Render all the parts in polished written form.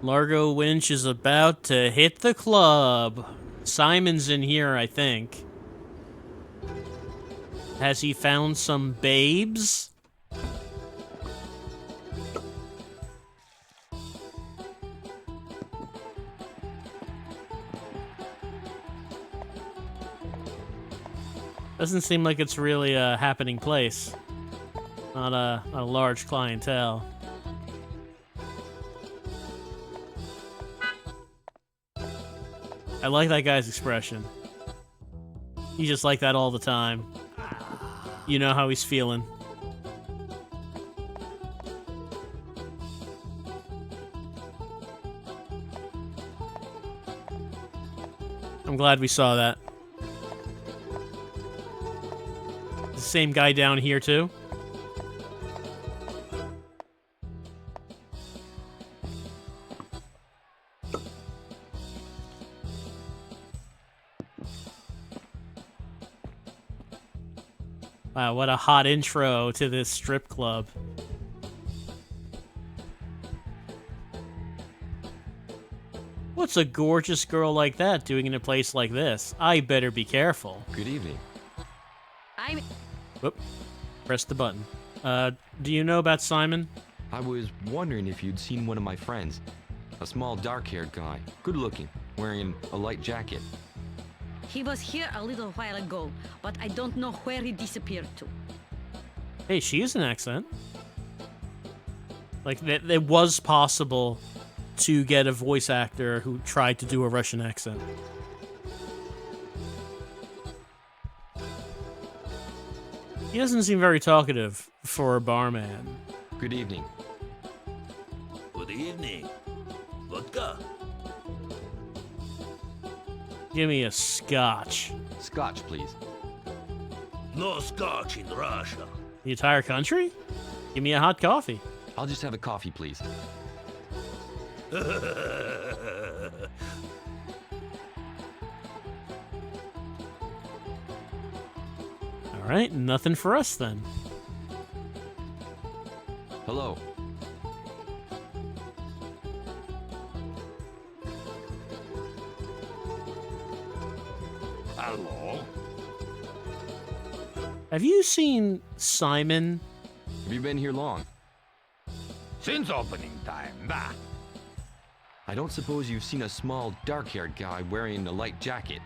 Largo Winch is about to hit the club. Simon's in here, I think. Has he found some babes? Doesn't seem like it's really a happening place. Not a large clientele. I like that guy's expression. He's just like that all the time. You know how he's feeling. I'm glad we saw that. The same guy down here, too. Wow, what a hot intro to this strip club. What's a gorgeous girl like that doing in a place like this? I better be careful. Good evening. Whoop. Press the button. Do you know about Simon? I was wondering if you'd seen one of my friends. A small dark-haired guy, good-looking, wearing a light jacket. He was here a little while ago, but I don't know where he disappeared to. Hey, she has an accent. Like, it was possible to get a voice actor who tried to do a Russian accent. He doesn't seem very talkative for a barman. Good evening. Good evening. Vodka? Give me a scotch. Scotch, please. No scotch in Russia. The entire country? Give me a hot coffee. I'll just have a coffee, please. All right, nothing for us then. Hello. Hello? Have you seen Simon? Have you been here long? Since opening time, nah. I don't suppose you've seen a small dark-haired guy wearing a light jacket.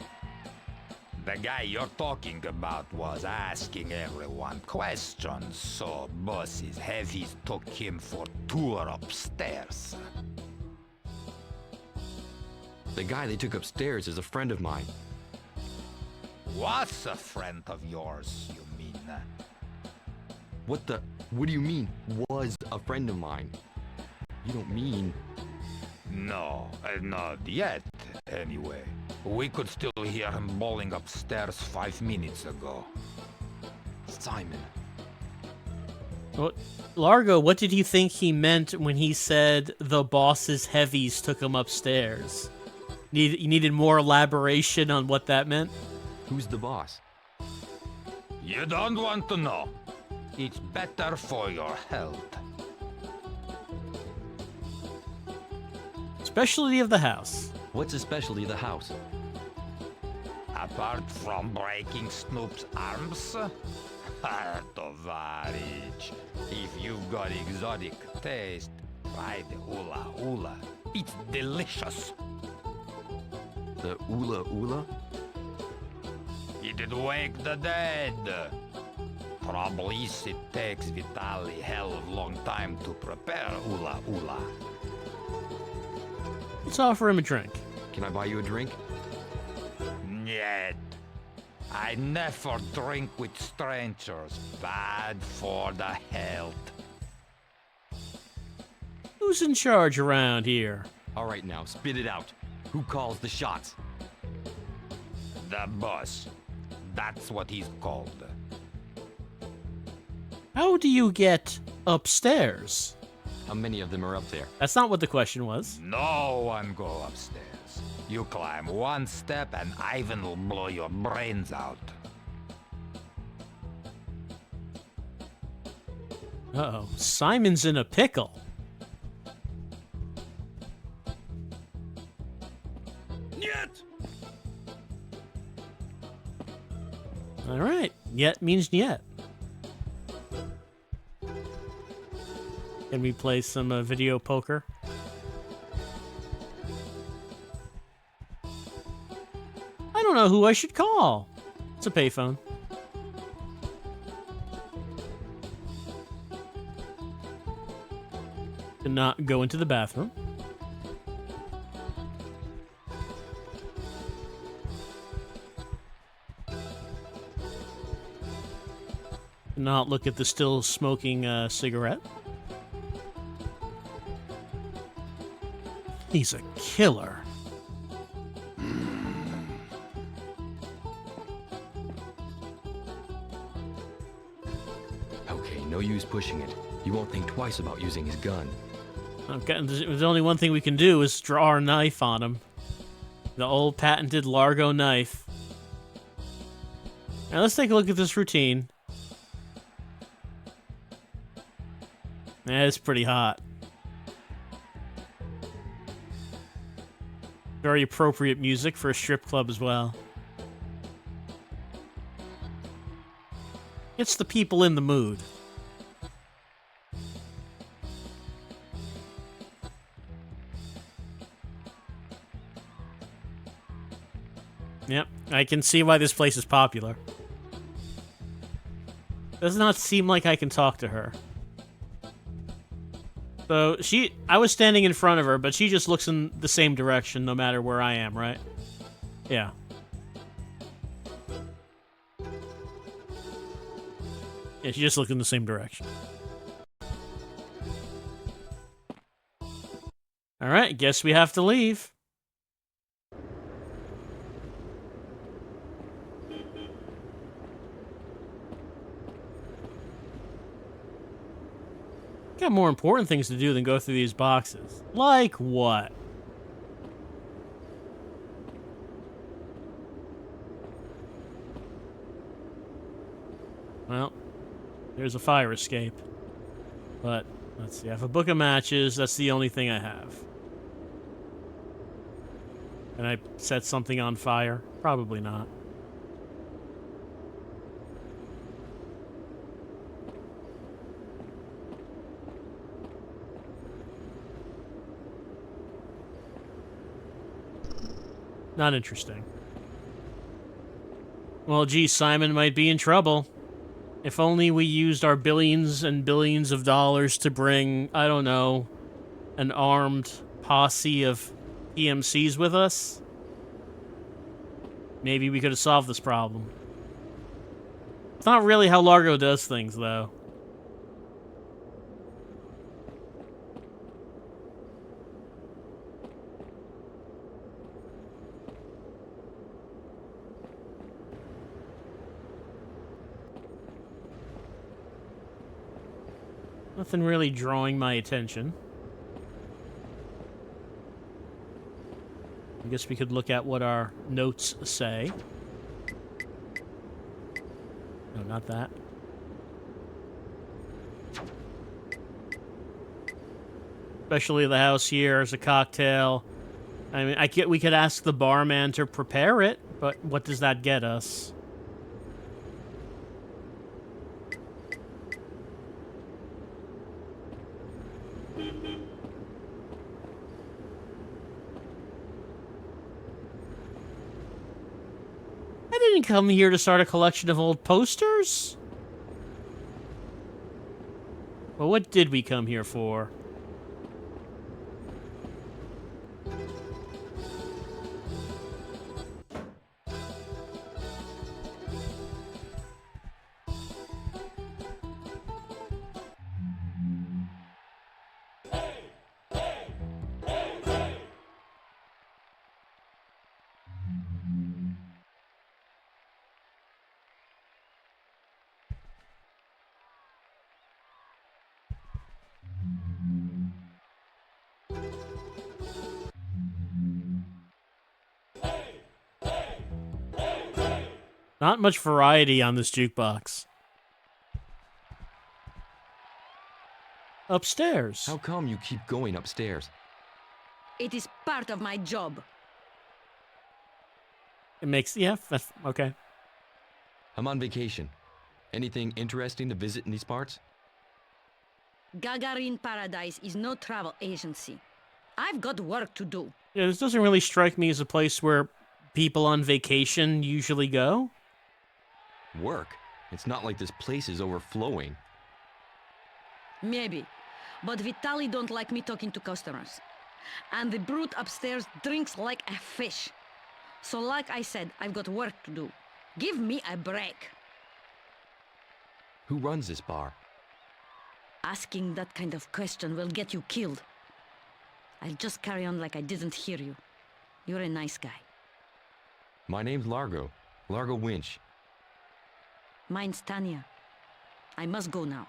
The guy you're talking about was asking everyone questions, so bosses heavies took him for tour upstairs. The guy they took upstairs is a friend of mine. Was a friend of yours, you mean? What do you mean, was a friend of mine? You don't mean... No, not yet, anyway. We could still hear him bawling upstairs 5 minutes ago. Simon. Largo, what did you think he meant when he said the boss's heavies took him upstairs? You needed more elaboration on what that meant? Who's the boss? You don't want to know. It's better for your health. Specialty of the house. What's a specialty of the house? Apart from breaking Snoop's arms, Tovarich, if you've got exotic taste, try the Ula Ula. It's delicious. The Ula Ula? It'd wake the dead. Probably it takes Vitali hell of long time to prepare Ula Ula. Let's offer him a drink. Can I buy you a drink? Niet. I never drink with strangers. Bad for the health. Who's in charge around here? All right now, spit it out. Who calls the shots? The boss. That's what he's called. How do you get upstairs? How many of them are up there? That's not what the question was. No one go upstairs. You climb one step and Ivan will blow your brains out. Uh-oh, Simon's in a pickle. Yet means yet. Can we play some video poker? I don't know who I should call. It's a payphone. Cannot go into the bathroom. Not look at the still smoking cigarette. He's a killer. Okay, no use pushing it. He won't think twice about using his gun. Okay, there's only one thing we can do is draw our knife on him. The old patented Largo knife. Now let's take a look at this routine. It's pretty hot. Very appropriate music for a strip club as well. It's the people in the mood. Yep, I can see why this place is popular. Does not seem like I can talk to her. So, I was standing in front of her, but she just looks in the same direction no matter where I am, right? Yeah. Yeah, she just looked in the same direction. Alright, guess we have to leave. Got more important things to do than go through these boxes. Like what? Well, there's a fire escape. But, let's see, I have a book of matches. That's the only thing I have. Can I set something on fire? Probably not. Not interesting. Well, gee, Simon might be in trouble. If only we used our billions and billions of dollars to bring, I don't know, an armed posse of EMCs with us. Maybe we could have solved this problem. It's not really how Largo does things, though. Nothing really drawing my attention. I guess we could look at what our notes say. No, not that. Especially the house here as a cocktail. I mean, we could ask the barman to prepare it, but what does that get us? I didn't come here to start a collection of old posters. Well, what did we come here for? Not much variety on this jukebox. Upstairs. How come you keep going upstairs? It is part of my job. It makes... Yeah, that's... Okay. I'm on vacation. Anything interesting to visit in these parts? Gagarine Paradise is no travel agency. I've got work to do. Yeah, this doesn't really strike me as a place where people on vacation usually go. Work? It's not like this place is overflowing. Maybe. But Vitali don't like me talking to customers. And the brute upstairs drinks like a fish. So like I said, I've got work to do. Give me a break. Who runs this bar? Asking that kind of question will get you killed. I'll just carry on like I didn't hear you. You're a nice guy. My name's Largo. Largo Winch. Mine's Tanya. I must go now.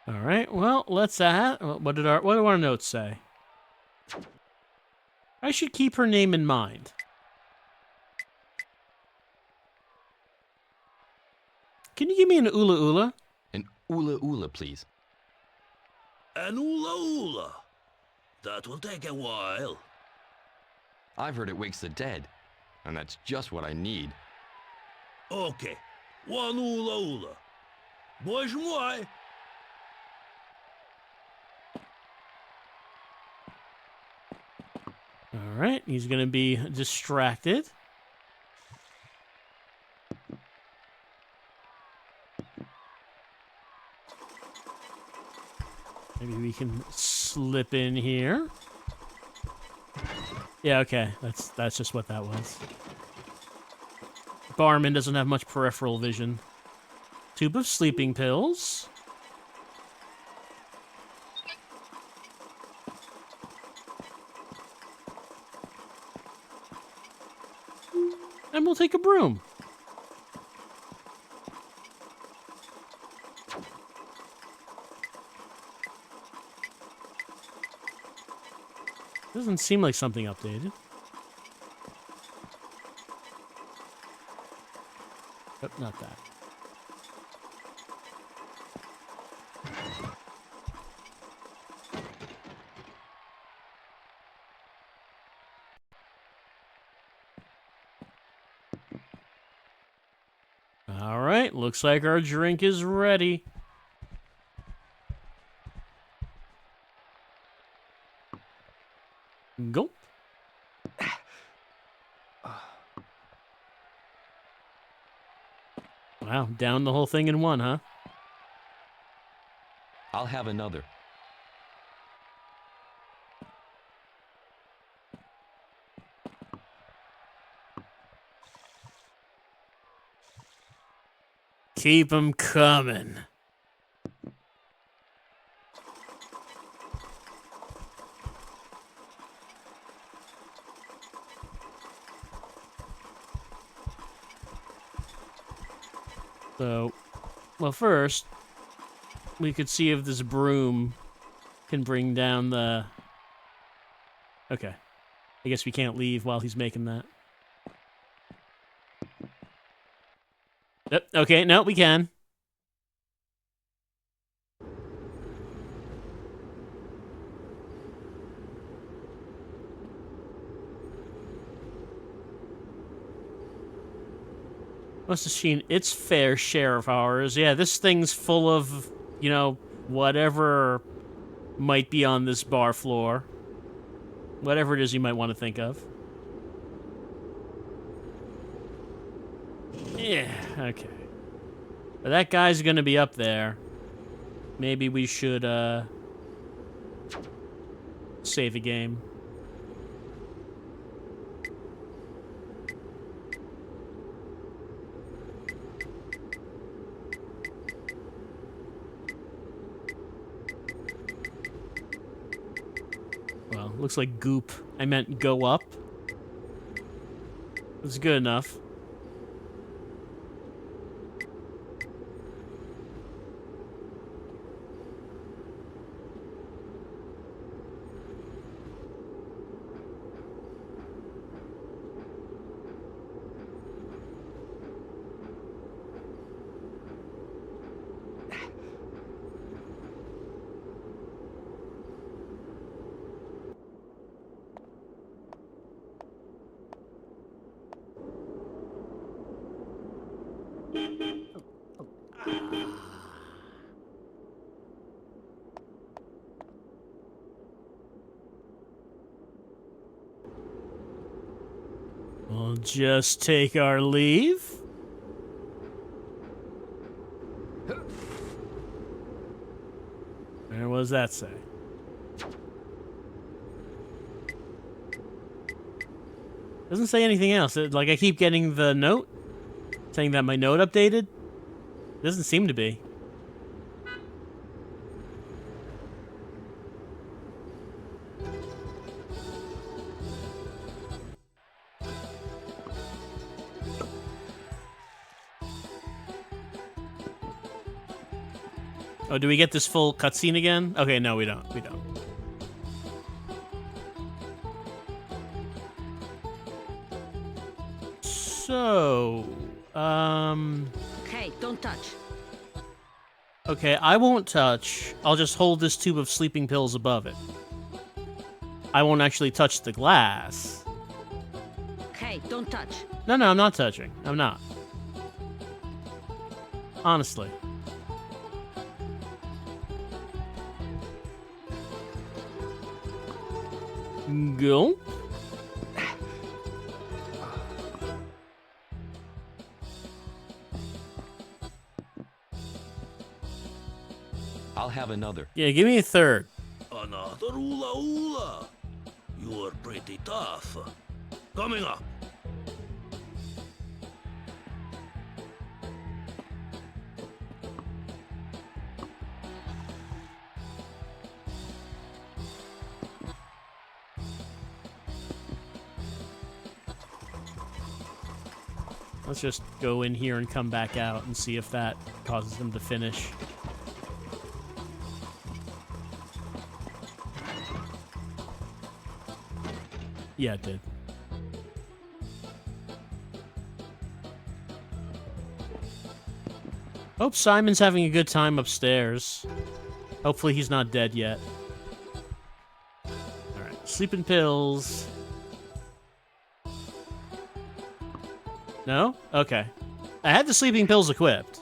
All right. Well, let's what do our notes say? I should keep her name in mind. Can you give me an ula ula? An ula ula, please. An ula ula. That will take a while. I've heard it wakes the dead, and that's just what I need. Okay, one ula ula. Боже мой! All right. He's gonna be distracted. Maybe we can slip in here. Yeah, okay. That's just what that was. Barman doesn't have much peripheral vision. Tube of sleeping pills. And we'll take a broom. Doesn't seem like something updated. But not that. All right, looks like our drink is ready. Go. Wow, down the whole thing in one, huh? I'll have another. Keep 'em coming. So, well, first, we could see if this broom can bring down the... Okay. I guess we can't leave while he's making that. Yep, okay, no, we can. Must have seen its fair share of horrors. Yeah, this thing's full of, you know, whatever might be on this bar floor. Whatever it is you might want to think of. Yeah, okay. But that guy's gonna be up there. Maybe we should, save a game. Well, looks like goop. I meant go up. It's good enough. just take our leave? And what does that say? Doesn't say anything else. Like, I keep getting the note saying that my note updated. Doesn't seem to be. Oh, do we get this full cutscene again? Okay, no, we don't. We don't. So, Hey, don't touch. okay, I won't touch. I'll just hold this tube of sleeping pills above it. I won't actually touch the glass. Hey, don't touch. No, I'm not touching. I'm not. Honestly. Go. I'll have another. Yeah, give me a third. Another oola oola. You're pretty tough. Coming up. Let's just go in here and come back out and see if that causes them to finish. Yeah, it did. Hope Simon's having a good time upstairs. Hopefully he's not dead yet. Alright, sleeping pills. No? Okay. I had the sleeping pills equipped.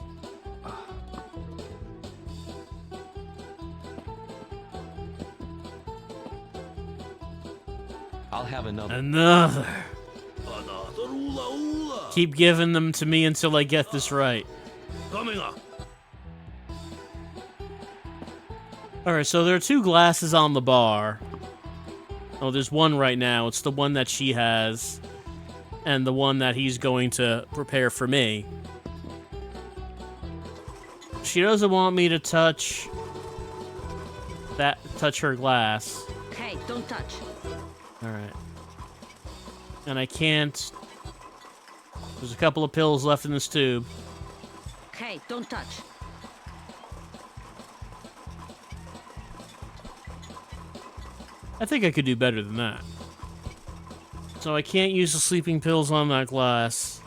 I'll have another. Another. Another oola oola. Keep giving them to me until I get this right. Coming up. Alright, so there are two glasses on the bar. Oh, there's one right now. It's the one that she has. And the one that he's going to prepare for me. She doesn't want me to touch her glass. Hey, don't touch. Alright. And I can't... There's a couple of pills left in this tube. Hey, don't touch. I think I could do better than that. So I can't use the sleeping pills on that glass.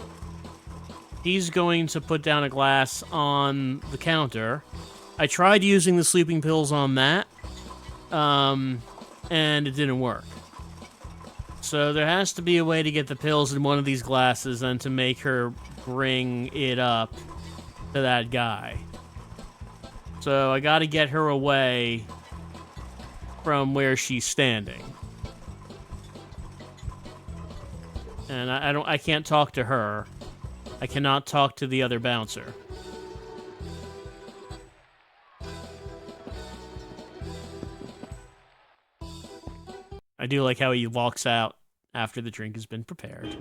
He's going to put down a glass on the counter. I tried using the sleeping pills on that, and it didn't work. So there has to be a way to get the pills in one of these glasses and to make her bring it up to that guy. So I gotta get her away from where she's standing. And I can't talk to her. I cannot talk to the other bouncer. I do like how he walks out after the drink has been prepared.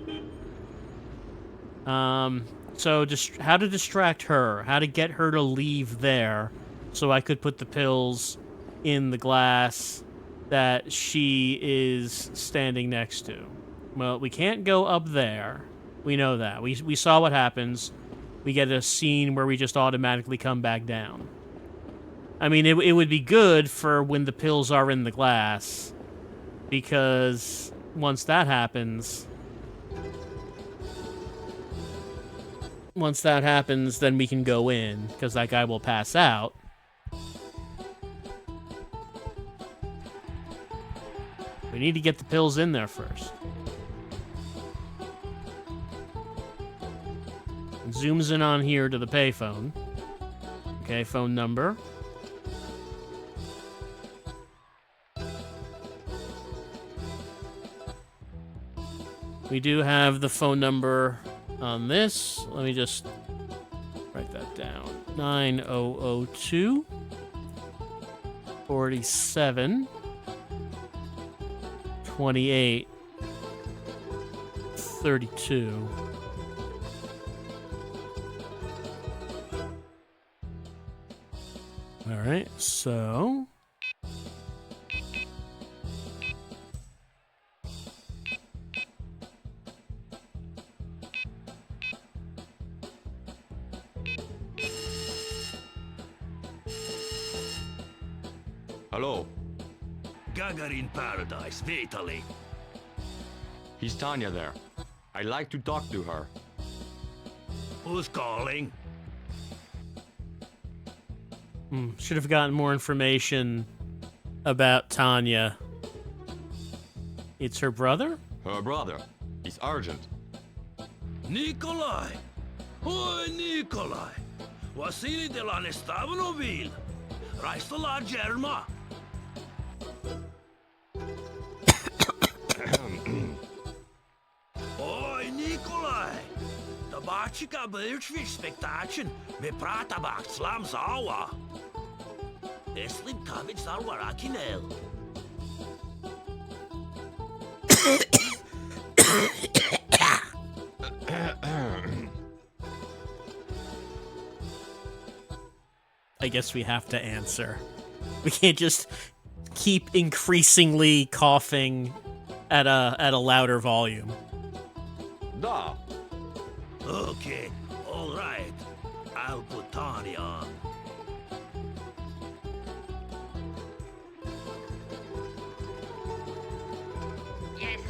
So just how to distract her, how to get her to leave there so I could put the pills in the glass that she is standing next to. Well, we can't go up there. We know that. We saw what happens. We get a scene where we just automatically come back down. I mean, it would be good for when the pills are in the glass, because once that happens, then we can go in, because that guy will pass out. We need to get the pills in there first. Zooms in on here to the payphone. Okay, phone number. We do have the phone number on this. Let me just write that down. 9002 47 28 32. All right, so Hello. Gagarine Paradise, Vitaly. He's Tanya there. I'd like to talk to her. Who's calling? should have gotten more information about Tanya. It's her brother? Her brother. He's urgent. Nikolai! Oi, Nikolai! Vasily de la Nestavnovil! Rajsto la Germa! Oi, Nikolai! Tabačika Birchfish Spectation, me prata bak slam zawa! Eslim kavic zalwarakinel. I guess we have to answer. We can't just keep increasingly coughing at a louder volume. Da. Okay, all right. I'll put Tanya on. Yes.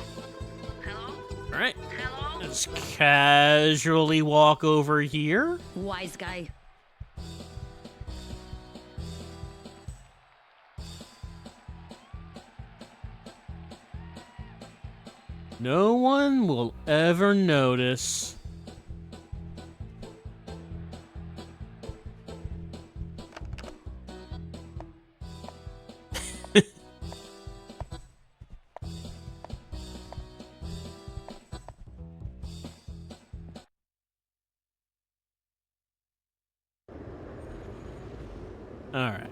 Hello? All right. Hello? Let's casually walk over here. Wise guy. No one will ever notice. All right.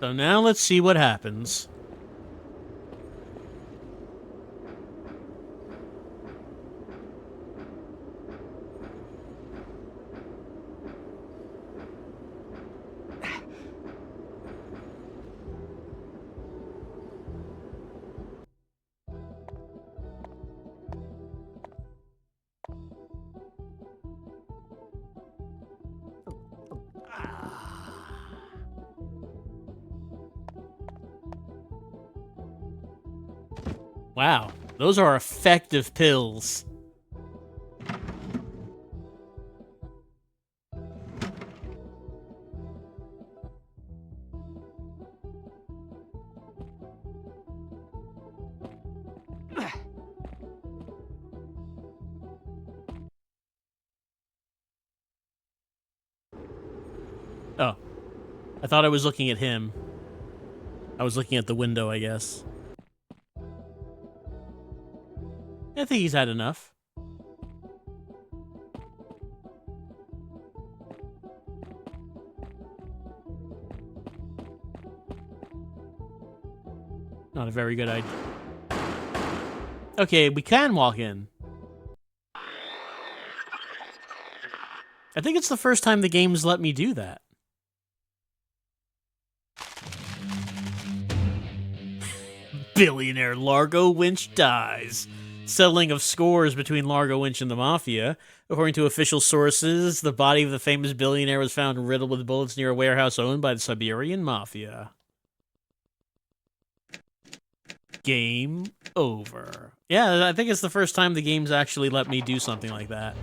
So now let's see what happens. Wow, those are effective pills. Oh, I thought I was looking at him. I was looking at the window, I guess. I think he's had enough. Not a very good idea. Okay, we can walk in. I think it's the first time the game's let me do that. Billionaire Largo Winch dies. Settling of scores between Largo Winch and the Mafia. According to official sources, the body of the famous billionaire was found riddled with bullets near a warehouse owned by the Siberian Mafia. Game over. Yeah, I think it's the first time the game's actually let me do something like that.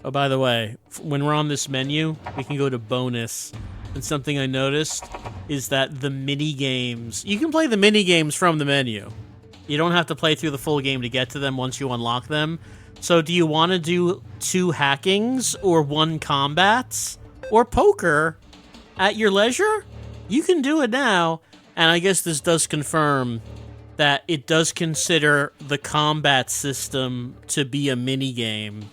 Oh, by the way, when we're on this menu, we can go to bonus. And something I noticed is that the mini-games... You can play the mini-games from the menu. You don't have to play through the full game to get to them once you unlock them. So do you want to do 2 hackings or 1 combats? or poker at your leisure, you can do it now. And I guess this does confirm that it does consider the combat system to be a minigame.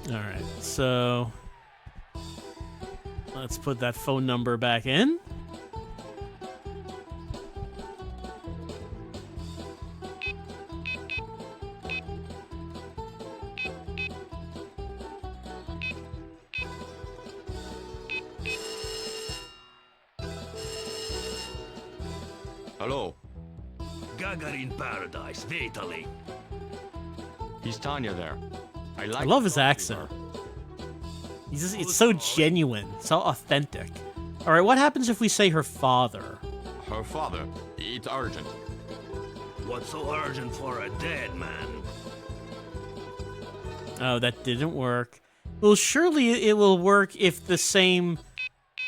Alright, so let's put that phone number back in. Hello. Gagarine Paradise, Italy. He's Tanya there. I like love to his talk to accent. her. It's so genuine, so authentic. Alright, what happens if we say her father? Her father. It's urgent. What's so urgent for a dead man? Oh, that didn't work. Well, surely it will work if the same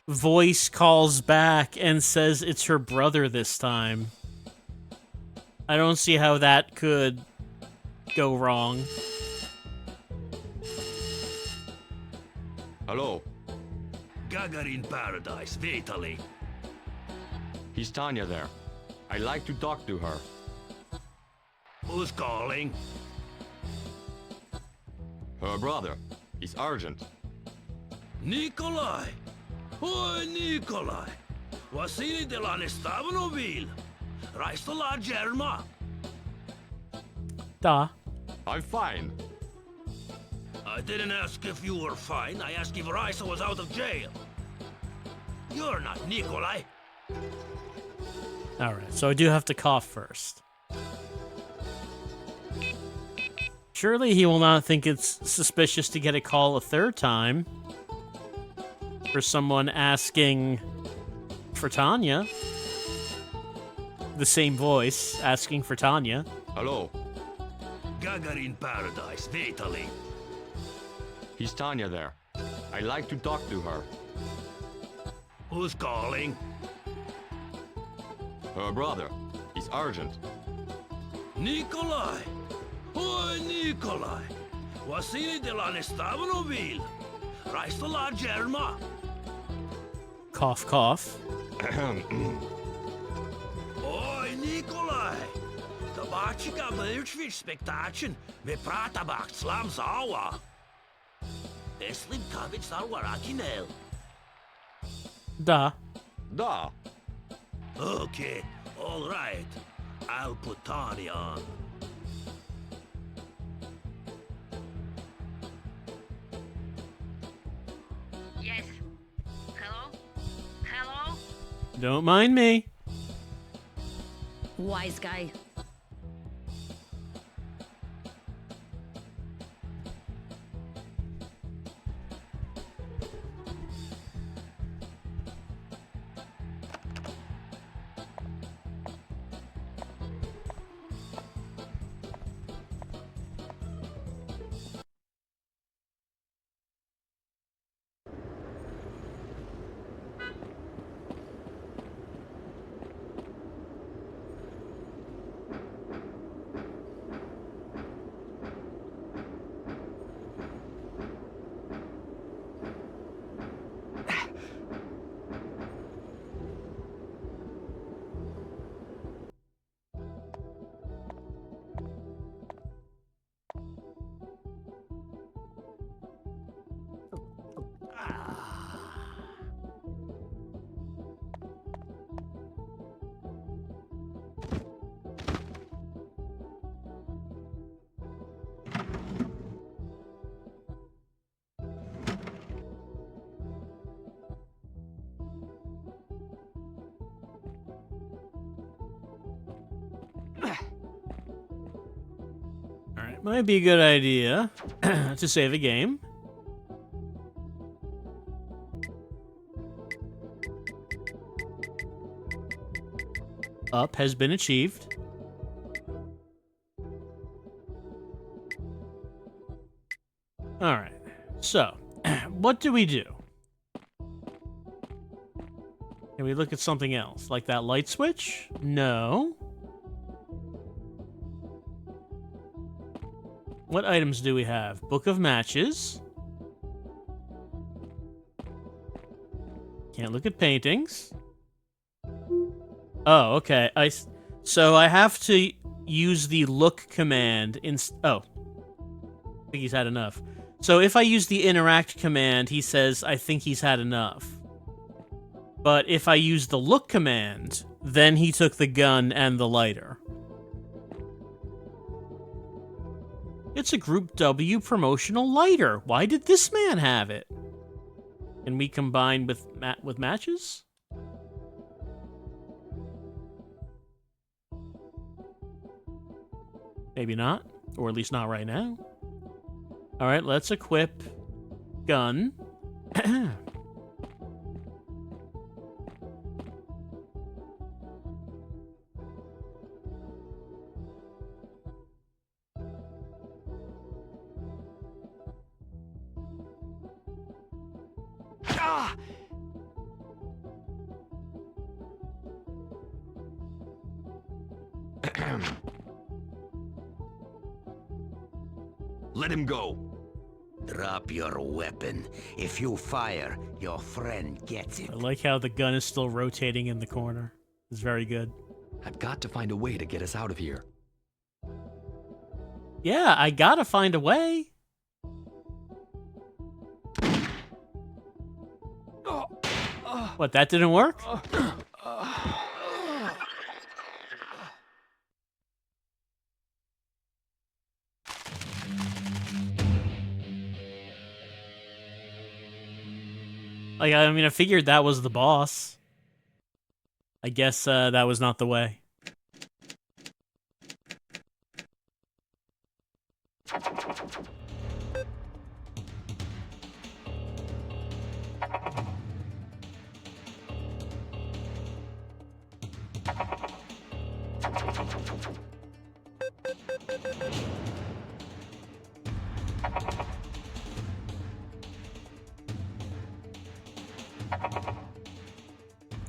voice calls back and says it's her brother this time. I don't see how that could go wrong. Hello. Gagarine Paradise, Italy. He's Tanya there. I'd like to talk to her. Who's calling? Her brother. It's urgent. Nikolai. Oi, Nikolai. Vasily de la Nestabanoville. Raista la Germa. Da. I'm fine. I didn't ask if you were fine. I asked if Raisa was out of jail. You're not Nikolai. Alright, so I do have to cough first. Surely he will not think it's suspicious to get a call a third time for someone asking for Tanya. The same voice asking for Tanya. Hello. Gagarine Paradise, Italy. He's Tanya there. I'd like to talk to her. Who's calling? Her brother. It's urgent. Nikolai. Oi, Nikolai. Vasily de la Nestabanoville. Raista la Germa. Cough, cough. Oi, Nikolai. Tabachika Birchfish Spectation. Me prata bach slam zawa. Eslim kavit sarwarakinel. Da. Da. Okay, all right. I'll put Tanya on. Yes. Hello? Hello? Don't mind me. Wise guy. Alright, might be a good idea to save a game. up has been achieved. Alright, so, what do we do? Can we look at something else? Like that light switch? No. What items do we have? Book of matches. Can't look at paintings. Oh, okay. So I have to use the look command oh. I think he's had enough. So if I use the interact command, he says, I think he's had enough. But if I use the look command, then he took the gun and the lighter. It's a Group W promotional lighter. Why did this man have it? Can we combine with matches? Maybe not, or at least not right now. All right, let's equip gun. Let him go. Drop your weapon. If you fire, your friend gets it. I like how the gun is still rotating in the corner. It's very good. I've got to find a way to get us out of here. Yeah, I gotta find a way. What, that didn't work? Like, I mean, I figured that was the boss. I guess that was not the way.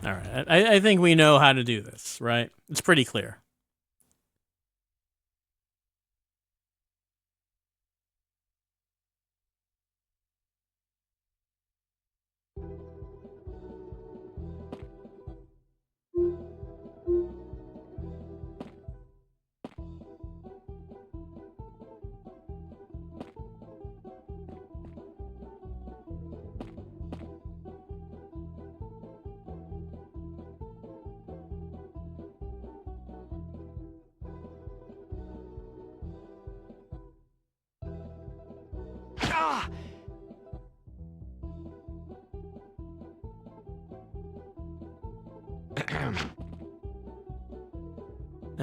All right, I think we know how to do this, right? It's pretty clear.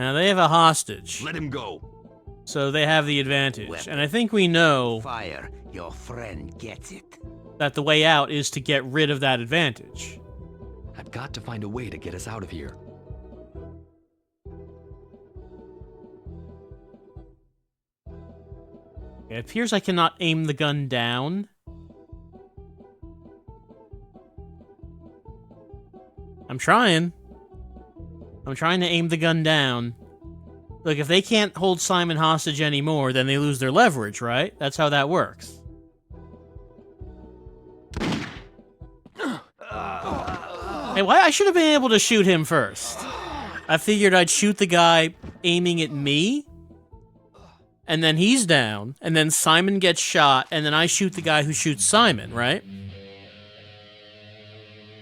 Now, they have a hostage, Let him go. so they have the advantage. Weapon. And I think we know Fire, your friend gets it. that the way out is to get rid of that advantage. I've got to find a way to get us out of here. It appears I cannot aim the gun down. I'm trying. I'm trying to aim the gun down. Look, if they can't hold Simon hostage anymore, then they lose their leverage, right? That's how that works. Hey, why? I should have been able to shoot him first. I figured I'd shoot the guy aiming at me, and then he's down, and then Simon gets shot, and then I shoot the guy who shoots Simon, right?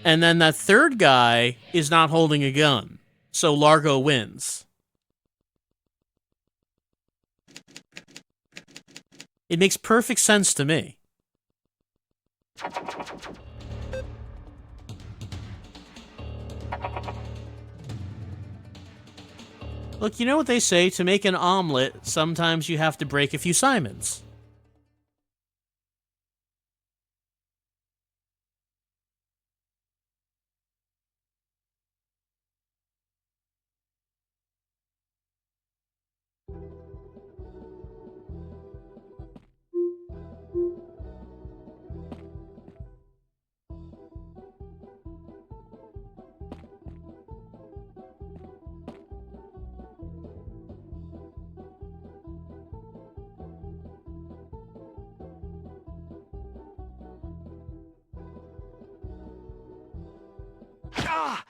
And then that third guy is not holding a gun. So Largo wins. It makes perfect sense to me. Look, you know what they say? To make an omelet, sometimes you have to break a few Simons. Ah!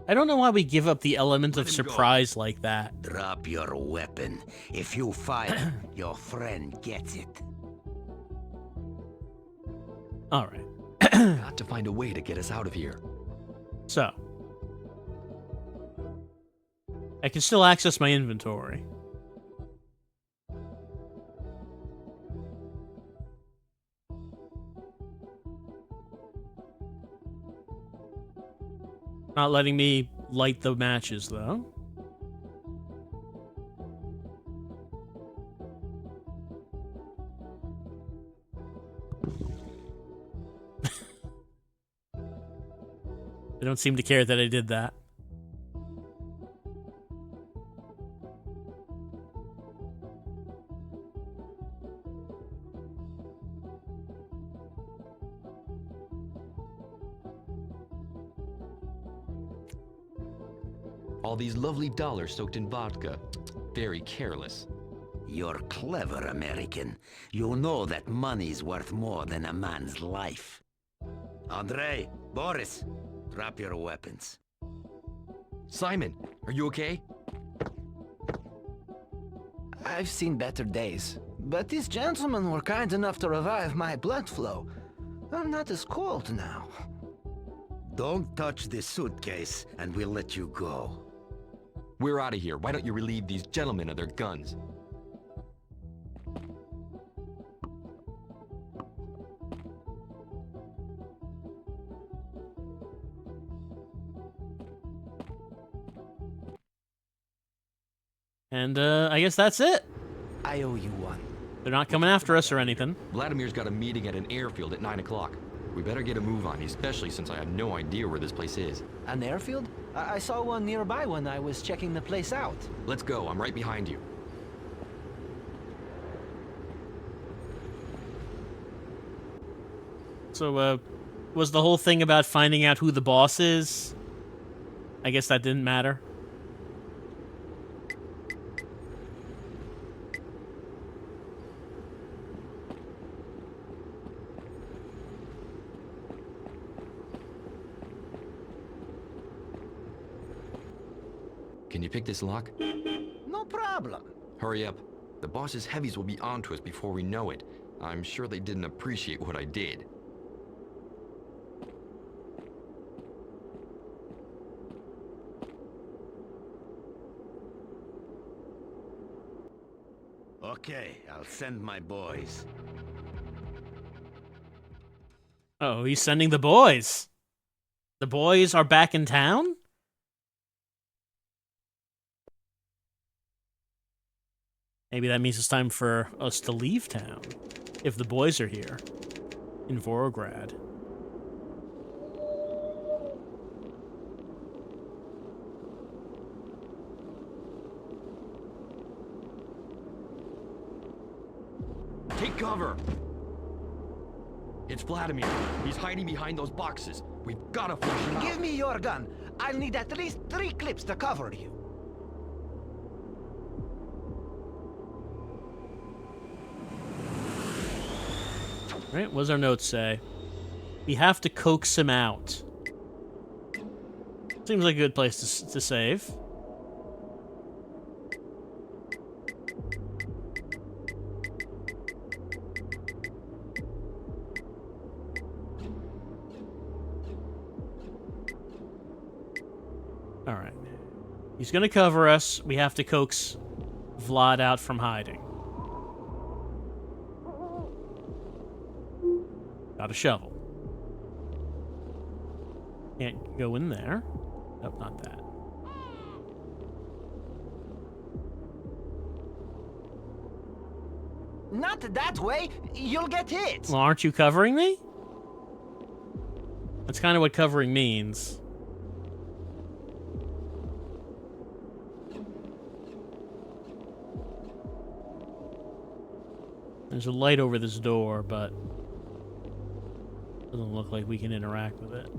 I don't know why we give up the element of Let him go. surprise like that. Drop your weapon. If you fire, your friend gets it. All right. Got to find a way to get us out of here. So, I can still access my inventory. Not letting me light the matches, though. They don't seem to care that I did that. All these lovely dollars soaked in vodka. Very careless. You're clever, American. You know that money's worth more than a man's life. Andre, Boris, drop your weapons. Simon, are you okay? I've seen better days, but these gentlemen were kind enough to revive my blood flow. I'm not as cold now. Don't touch the suitcase, and we'll let you go. We're out of here. Why don't you relieve these gentlemen of their guns? And, I guess that's it. I owe you one. They're not coming after us or anything. Vladimir's got a meeting at an airfield at 9 o'clock. We better get a move on, especially since I have no idea where this place is. An airfield? I saw one nearby when I was checking the place out. Let's go. I'm right behind you. So, was the whole thing about finding out who the boss is? I guess that didn't matter. Can you pick this lock? No problem. Hurry up. The boss's heavies will be onto us before we know it. I'm sure they didn't appreciate what I did. Okay, I'll send my boys. Oh, he's sending the boys. The boys are back in town? Maybe that means it's time for us to leave town. If the boys are here. In Vorograd. Take cover! It's Vladimir. He's hiding behind those boxes. We've gotta flush him out. Give me your gun. I'll need at least 3 clips to cover you. Right, what does our notes say? We have to coax him out. Seems like a good place to save. Alright. He's gonna cover us. We have to coax Vlad out from hiding. Got a shovel. Can't go in there. Nope, not that. Not that way. You'll get hit. Well, aren't you covering me? That's kind of what covering means. There's a light over this door, but doesn't look like we can interact with it.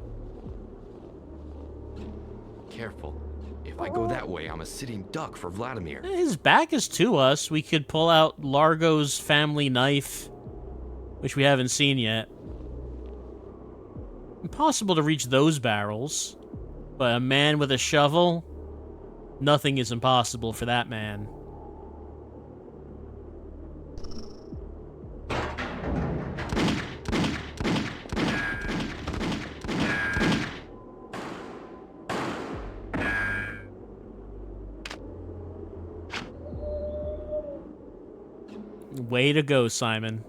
Careful. If I go that way, I'm a sitting duck for Vladimir. His back is to us. We could pull out Largo's family knife, which we haven't seen yet. Impossible to reach those barrels, but a man with a shovel, nothing is impossible for that man. Way to go, Simon.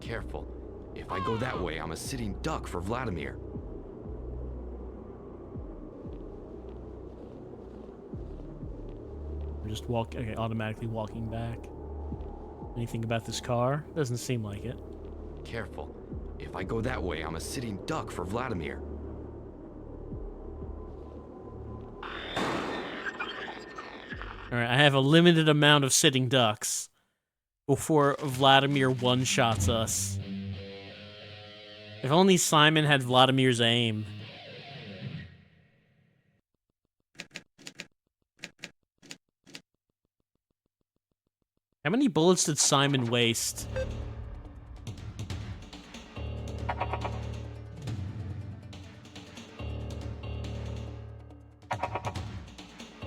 Careful. If I go that way, I'm a sitting duck for Vladimir. We're just automatically walking back. Anything about this car? Doesn't seem like it. Careful. If I go that way, I'm a sitting duck for Vladimir. Alright, I have a limited amount of sitting ducks before Vladimir one-shots us. If only Simon had Vladimir's aim. How many bullets did Simon waste?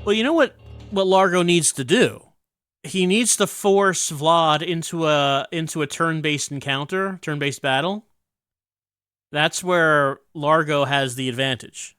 Well, you know what Largo needs to do? He needs to force Vlad into a turn-based encounter, turn-based battle. That's where Largo has the advantage.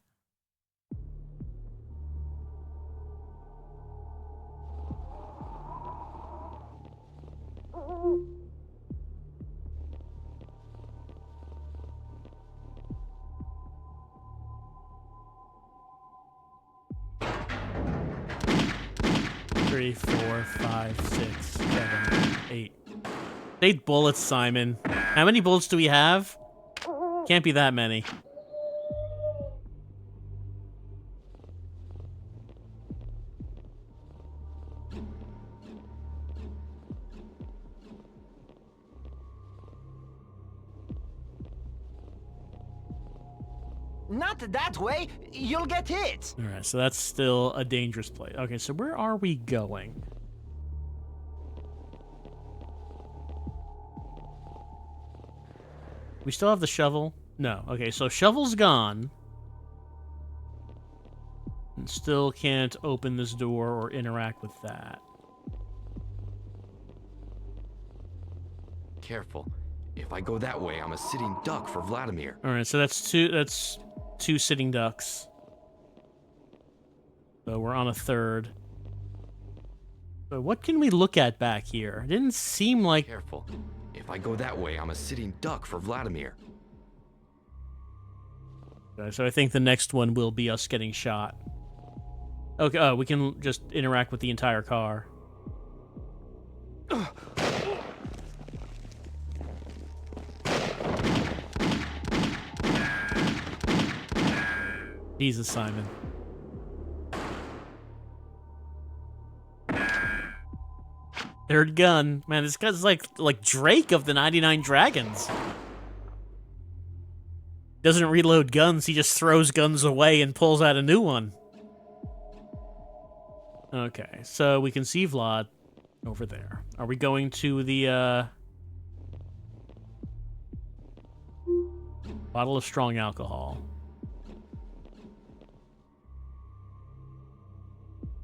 Three, 4, 5, 6, 7, 8. 8 bullets, Simon. How many bullets do we have? Can't be that many. Not that way. You'll get hit. All right, so that's still a dangerous place. Okay, so where are we going? We still have the shovel? No. Okay, so shovel's gone. And still can't open this door or interact with that. Careful. If I go that way, I'm a sitting duck for Vladimir. All right, so that's two sitting ducks. So we're on a third. So what can we look at back here? It didn't seem like... Careful. If I go that way, I'm a sitting duck for Vladimir. Okay, so I think the next one will be us getting shot. Okay, we can just interact with the entire car. Jesus, Simon. Third gun. Man, this guy's like Drake of the 99 Dragons. Doesn't reload guns, he just throws guns away and pulls out a new one. Okay, so we can see Vlad over there. Are we going to the, bottle of strong alcohol?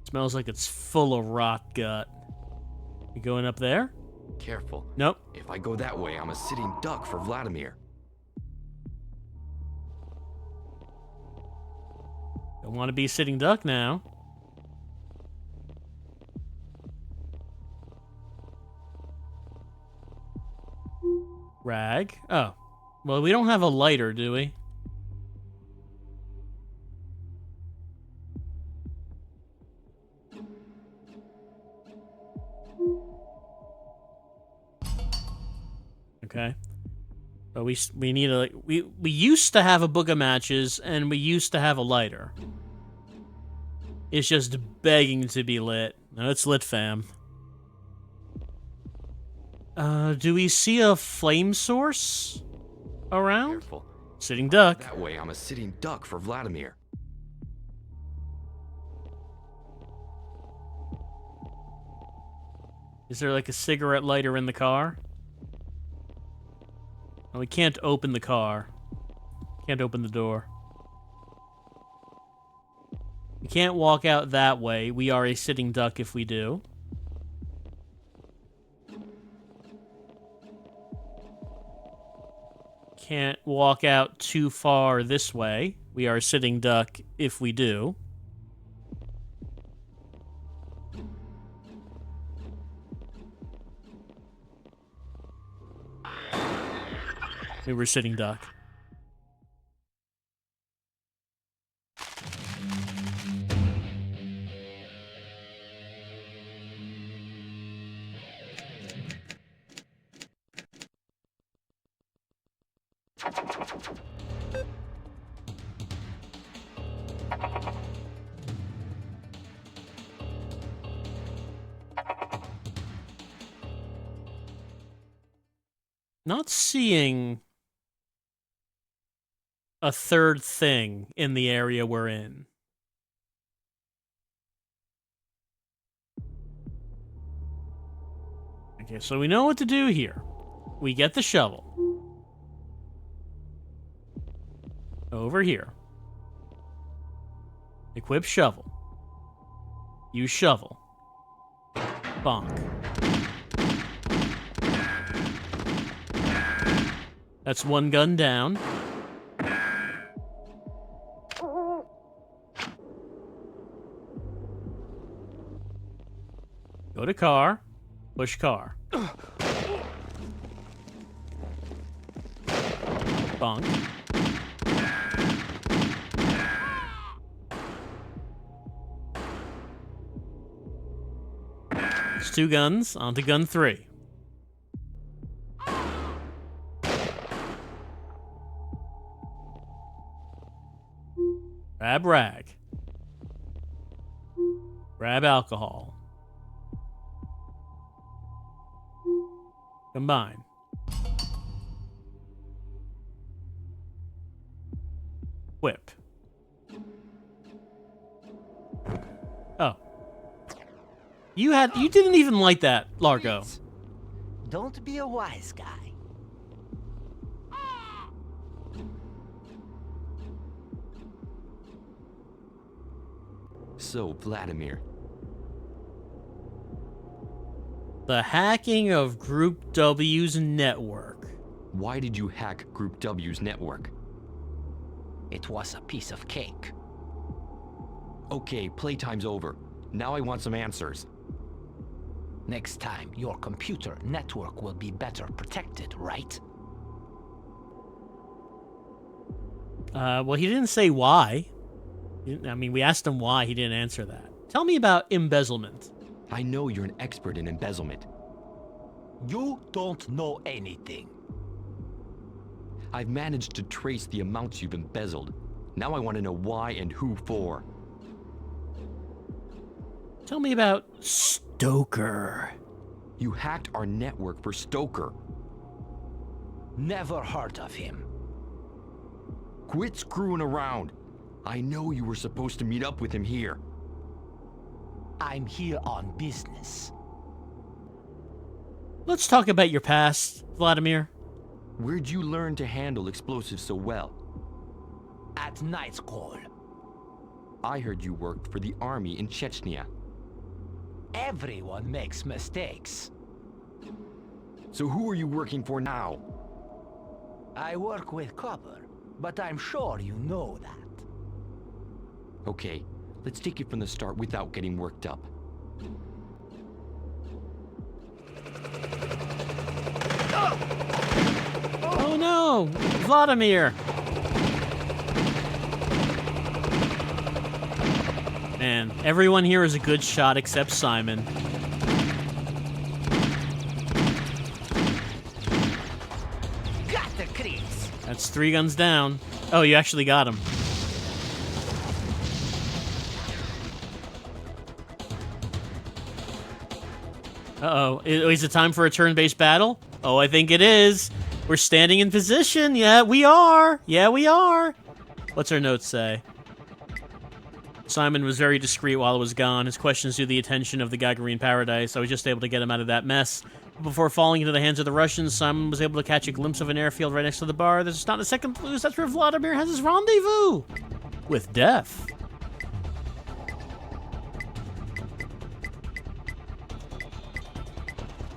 Smells like it's full of rot gut. You going up there? Careful. Nope. If I go that way, I'm a sitting duck for Vladimir. Don't want to be a sitting duck now. Rag. Oh. Well, we don't have a lighter, do we? Okay. But we need a we used to have a book of matches and we used to have a lighter. is just begging to be lit. No, it's lit, fam. Do we see a flame source around? Careful. Sitting duck. That way, I'm a sitting duck for Vladimir. Is there like a cigarette lighter in the car? Oh, we can't open the car. Can't open the door. We can't walk out that way. We are a sitting duck if we do. Can't walk out too far this way. We are a sitting duck if we do. We were sitting duck. Not seeing a third thing in the area we're in. Okay, so we know what to do here. We get the shovel. Over here. Equip shovel. Use shovel. Bonk. That's one gun down. Go to car. Push car. Bonk. It's 2 guns. On to gun 3. Grab rag. Grab alcohol. Combine. Whip. Oh. You didn't even light that, Largo. Don't be a wise guy. So, Vladimir, The hacking of Group W's network. why did you hack Group W's network? It was a piece of cake. Okay, playtime's over. Now I want some answers. Next time, your computer network will be better protected, right? Well, he didn't say why. I mean, we asked him why. He didn't answer that. Tell me about embezzlement. I know you're an expert in embezzlement. You don't know anything. I've managed to trace the amounts you've embezzled. Now I want to know why and who for. Tell me about Stoker. You hacked our network for Stoker. Never heard of him. Quit screwing around. I know you were supposed to meet up with him here. I'm here on business. Let's talk about your past, Vladimir. Where'd you learn to handle explosives so well? At night call. I heard you worked for the army in Chechnya. Everyone makes mistakes. So who are you working for now? I work with copper, but I'm sure you know that. Okay, let's take it from the start without getting worked up. Oh no! Vladimir! Man, everyone here is a good shot except Simon. Got the crease. That's 3 guns down. Oh, you actually got him. Uh-oh. Is it time for a turn-based battle? Oh, I think it is. We're standing in position. Yeah, we are. Yeah, we are. What's our notes say? Simon was very discreet while I was gone. His questions drew the attention of the Gagarine Paradise. I was just able to get him out of that mess. Before falling into the hands of the Russians, Simon was able to catch a glimpse of an airfield right next to the bar. There's not a second to lose. That's where Vladimir has his rendezvous with death.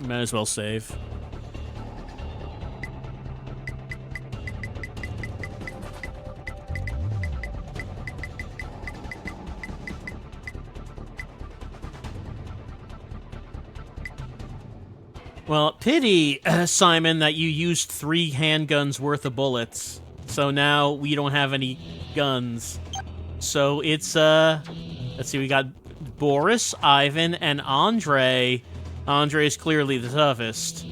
Might as well save. Well, pity, Simon, that you used 3 handguns worth of bullets. So now we don't have any guns. So it's, let's see, we got Boris, Ivan, and Andre. Andre is clearly the toughest.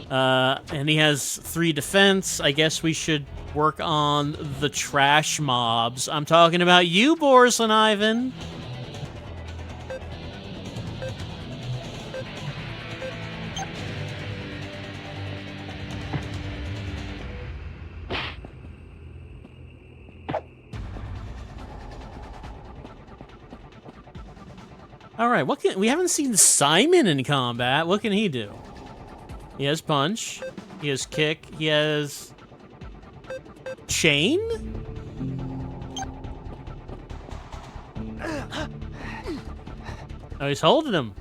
And he has 3 defense. I guess we should work on the trash mobs. I'm talking about you, Boris and Ivan. All right, we haven't seen Simon in combat. What can he do? He has punch. He has kick. He has chain? Oh, he's holding him.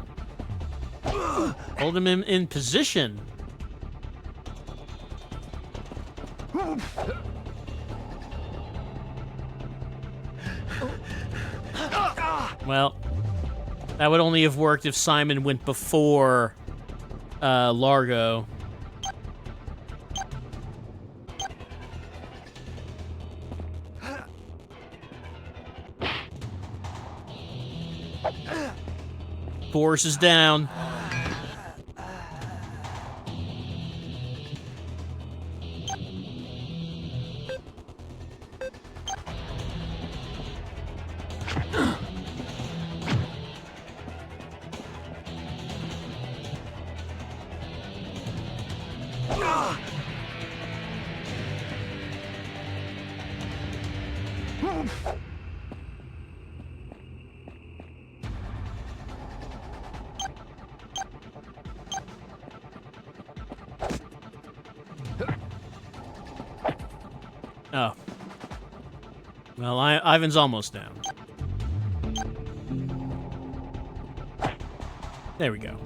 Hold him in position. Well, that would only have worked if Simon went before Largo. Boris is down. Oh. Well, Ivan's almost down. There we go.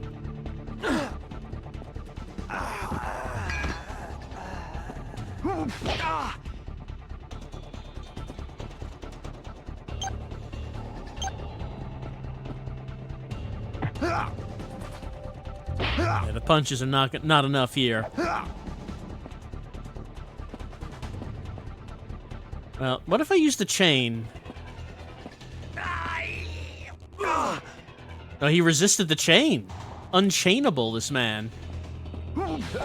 Yeah, the punches are not enough here. Well, what if I use the chain? Oh, he resisted the chain. Unchainable, this man. Alright,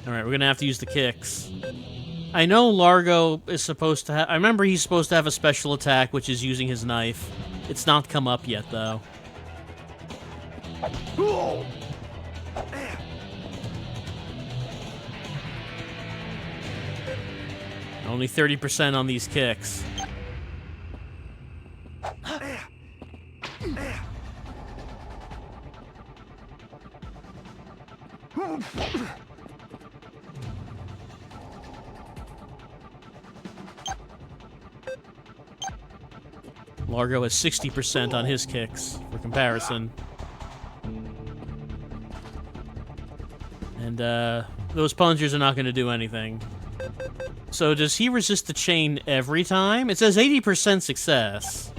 we're gonna have to use the kicks. I know Largo is supposed to have... I remember he's supposed to have a special attack, which is using his knife. It's not come up yet, though. Only 30% on these kicks. Largo has 60% on his kicks, for comparison. And, those punches are not going to do anything. So does he resist the chain every time? It says 80% success.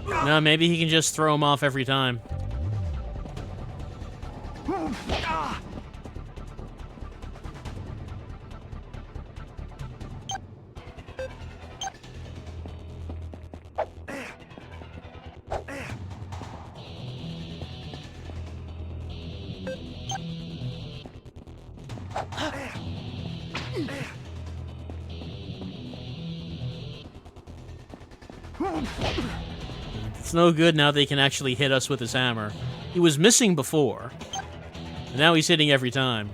No, maybe he can just throw him off every time. It's no good now they can actually hit us with his hammer. He was missing before. And now he's hitting every time.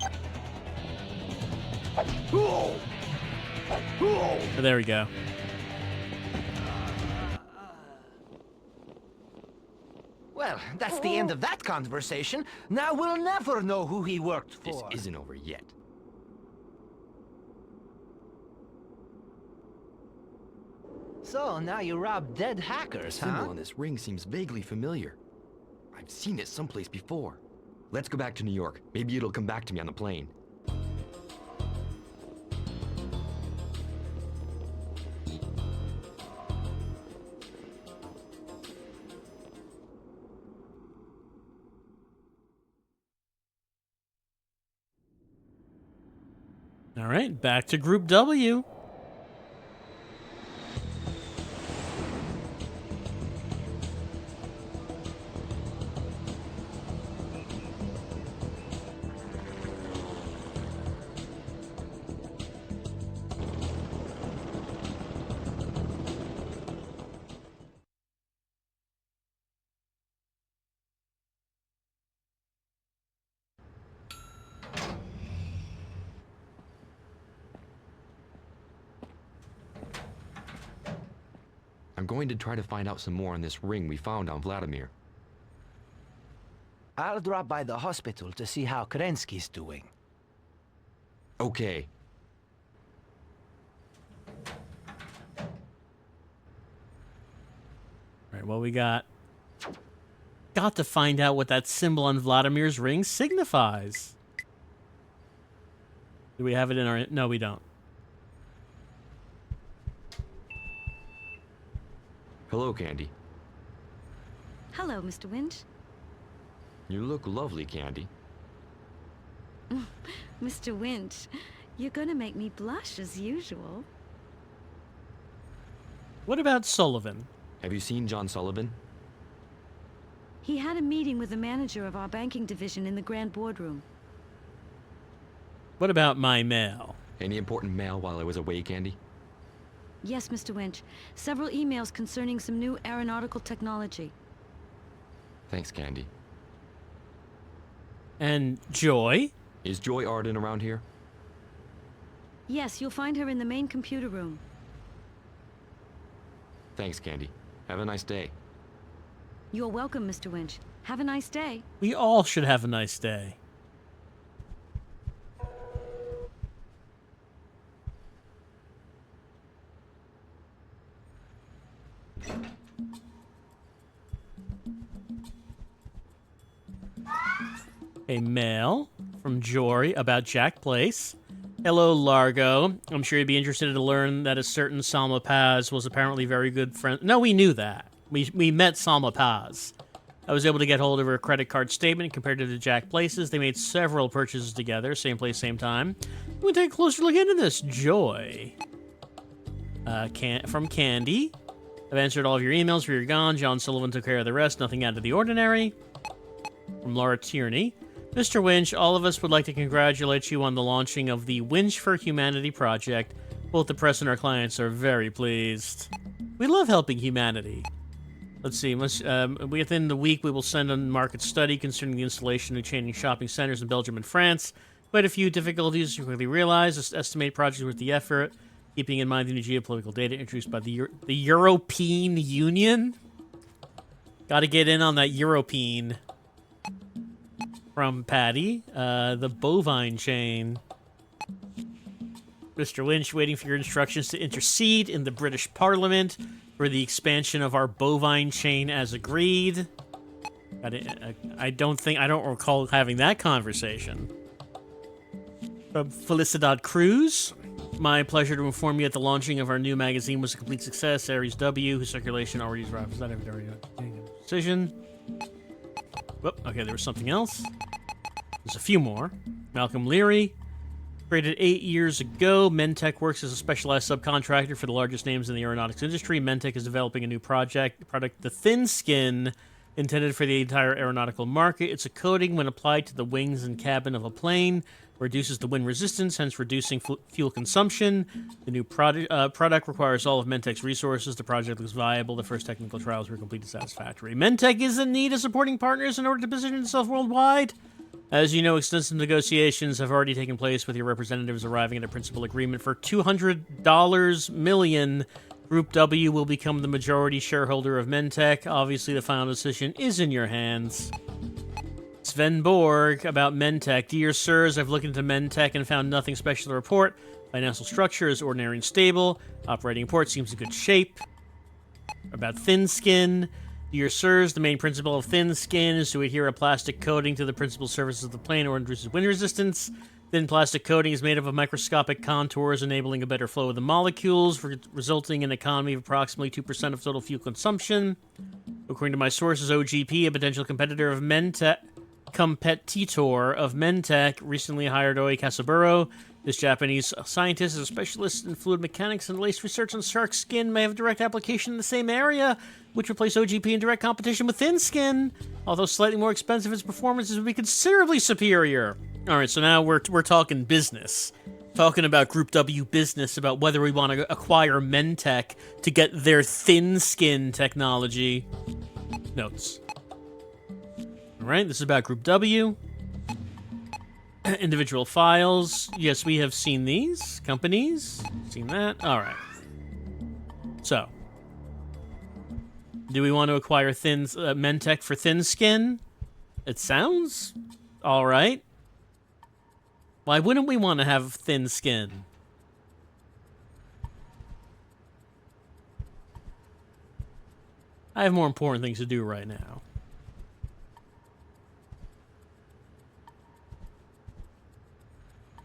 Oh, there we go. Well, that's the end of that conversation. Now we'll never know who he worked for. This isn't over yet. So, now you rob dead hackers, The symbol huh? on this ring seems vaguely familiar. I've seen it someplace before. Let's go back to New York. Maybe it'll come back to me on the plane. All right, back to Group W. I'm going to try to find out some more on this ring we found on Vladimir. I'll drop by the hospital to see how Kerensky's doing. Okay. All right, what we got? Got to find out what that symbol on Vladimir's ring signifies. Do we have it in our... No, we don't. Hello, Candy. Hello, Mr. Winch. You look lovely, Candy. Mr. Winch, you're gonna make me blush as usual. What about Sullivan? Have you seen John Sullivan? He had a meeting with the manager of our banking division in the grand boardroom. What about my mail? Any important mail while I was away, Candy? Yes, Mr. Winch. Several emails concerning some new aeronautical technology. Thanks, Candy. And Joy? Is Joy Arden around here? Yes, you'll find her in the main computer room. Thanks, Candy. Have a nice day. You're welcome, Mr. Winch. Have a nice day. We all should have a nice day. A mail from Jory about Jack Place. Hello, Largo. I'm sure you'd be interested to learn that a certain Salma Paz was apparently very good friend. No, we knew that. We met Salma Paz. I was able to get hold of her credit card statement compared to the Jack Places. They made several purchases together, same place, same time. We'll take a closer look into this. Joy. From Candy. I've answered all of your emails for your gone. John Sullivan took care of the rest. Nothing out of the ordinary. From Laura Tierney. Mr. Winch, all of us would like to congratulate you on the launching of the Winch for Humanity project. Both the press and our clients are very pleased. We love helping humanity. Let's see. Within the week, we will send a market study concerning the installation of changing shopping centers in Belgium and France. Quite a few difficulties you quickly realize. Estimate projects worth the effort, keeping in mind the new geopolitical data introduced by the European Union. Got to get in on that European. From Patty, the bovine chain. Mr. Lynch, waiting for your instructions to intercede in the British Parliament for the expansion of our bovine chain as agreed. I don't recall having that conversation. From Felicidad Cruz, my pleasure to inform you that the launching of our new magazine was a complete success. Aries W, whose circulation already is right. Was that every decision? Whoop, okay, there was something else. There's a few more. Malcolm Leary, created 8 years ago. Mentech works as a specialized subcontractor for the largest names in the aeronautics industry. Mentech is developing a new product, the Thin Skin, Intended for the entire aeronautical market, it's a coating when applied to the wings and cabin of a plane. Reduces the wind resistance, hence reducing fuel consumption. The new product requires all of Mentech's resources. The project looks viable. The first technical trials were completed satisfactory. Mentech is in need of supporting partners in order to position itself worldwide. As you know, extensive negotiations have already taken place with your representatives arriving at a principal agreement for $200 million. Group W will become the majority shareholder of Mentech. Obviously, the final decision is in your hands. Sven Borg about Mentech. Dear sirs, I've looked into Mentech and found nothing special to report. Financial structure is ordinary and stable. Operating report seems in good shape. About thin skin. Dear sirs, the main principle of thin skin is to adhere a plastic coating to the principal surface of the plane or reduces wind resistance. Thin plastic coating is made up of microscopic contours, enabling a better flow of the molecules, resulting in an economy of approximately 2% of total fuel consumption. According to my sources, OGP, a potential competitor of Mentech, recently hired Oe Kasaburo. This Japanese scientist is a specialist in fluid mechanics and latest research on shark skin may have a direct application in the same area, which would place OGP in direct competition with thin skin. Although slightly more expensive, its performances would be considerably superior. Alright, so now we're talking business. Talking about Group W business, about whether we want to acquire Mentech to get their thin skin technology. Notes. Alright, this is about Group W. Individual files. Yes, we have seen these. Companies. Seen that. Alright. So. Do we want to acquire Mentech for thin skin? It sounds alright. Why wouldn't we want to have thin skin? I have more important things to do right now.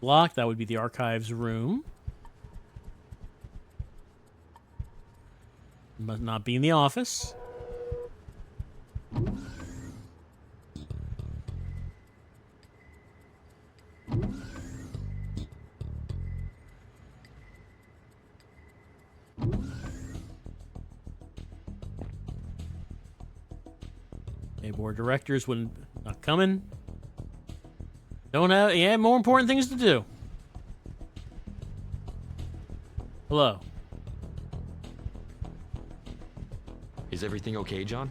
Block, that would be the archives room. Must not be in the office. Okay, board directors wouldn't not coming. Don't have more important things to do. Hello. Is everything okay, John?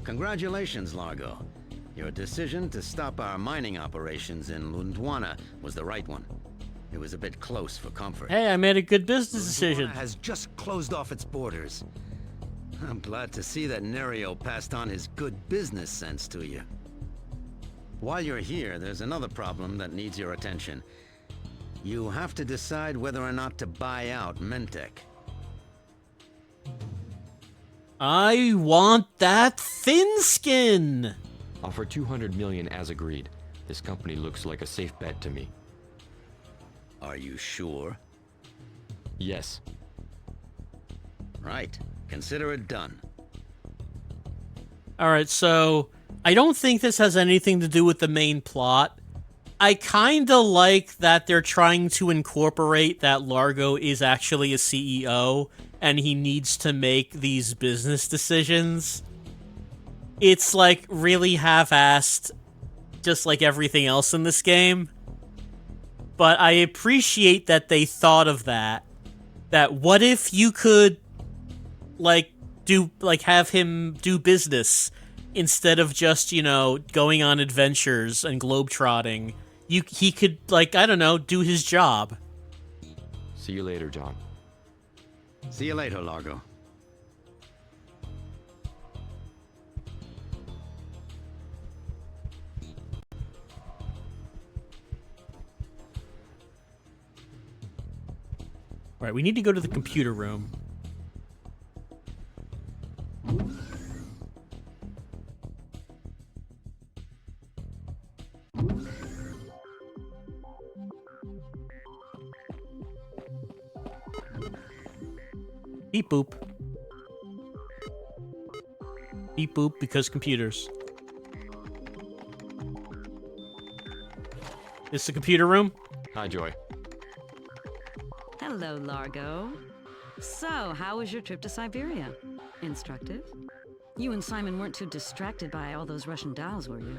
Congratulations, Largo. Your decision to stop our mining operations in Lundwana was the right one. It was a bit close for comfort. Hey, I made a good business decision. Lundwana has just closed off its borders. I'm glad to see that Nerio passed on his good business sense to you. While you're here, there's another problem that needs your attention. You have to decide whether or not to buy out Mentech. I want that thin skin! Offer 200 million as agreed. This company looks like a safe bet to me. Are you sure? Yes. Right. Consider it done. Alright, so I don't think this has anything to do with the main plot. I kinda like that they're trying to incorporate that Largo is actually a CEO and he needs to make these business decisions. It's like really half-assed, just like everything else in this game. But I appreciate that they thought of that. That what if you could have him do business instead of just, going on adventures and globetrotting. He could, I don't know, do his job. See you later, John. See you later, Largo. Alright, we need to go to the computer room. Beep boop. Beep boop because computers. This the computer room? Hi, Joy. Hello, Largo. So, how was your trip to Siberia? Instructive? You and Simon weren't too distracted by all those Russian dolls, were you?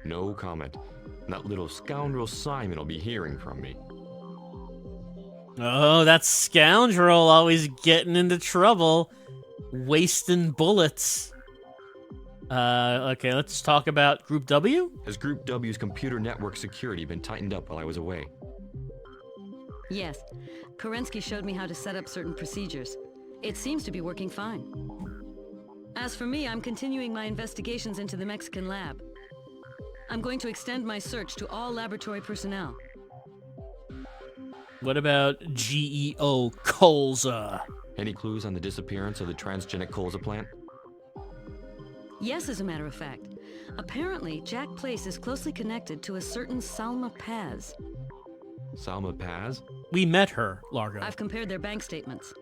No comment. That little scoundrel Simon will be hearing from me. Oh, that scoundrel always getting into trouble. Wasting bullets. Okay, let's talk about Group W? Has Group W's computer network security been tightened up while I was away? Yes. Kerensky showed me how to set up certain procedures. It seems to be working fine. As for me, I'm continuing my investigations into the Mexican lab. I'm going to extend my search to all laboratory personnel. What about GEO Colza? Any clues on the disappearance of the transgenic colza plant? Yes, as a matter of fact. Apparently, Jack Place is closely connected to a certain Salma Paz. Salma Paz? We met her, Largo. I've compared their bank statements.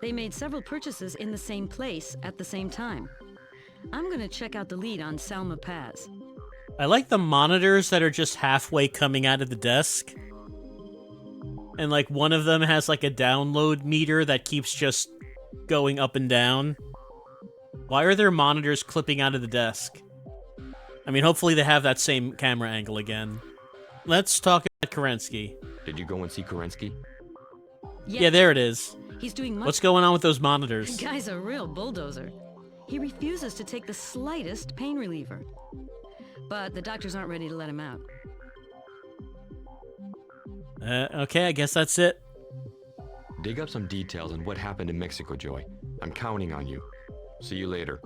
They made several purchases in the same place at the same time. I'm going to check out the lead on Salma Paz. I like the monitors that are just halfway coming out of the desk. And like one of them has like a download meter that keeps just going up and down. Why are there monitors clipping out of the desk? I mean, hopefully they have that same camera angle again. Let's talk about Kerensky. Did you go and see Kerensky? Yeah, there it is. He's doing much. What's going on with those monitors? The guy's a real bulldozer. He refuses to take the slightest pain reliever. But the doctors aren't ready to let him out. Okay, I guess that's it. Dig up some details on what happened in Mexico, Joy. I'm counting on you. See you later.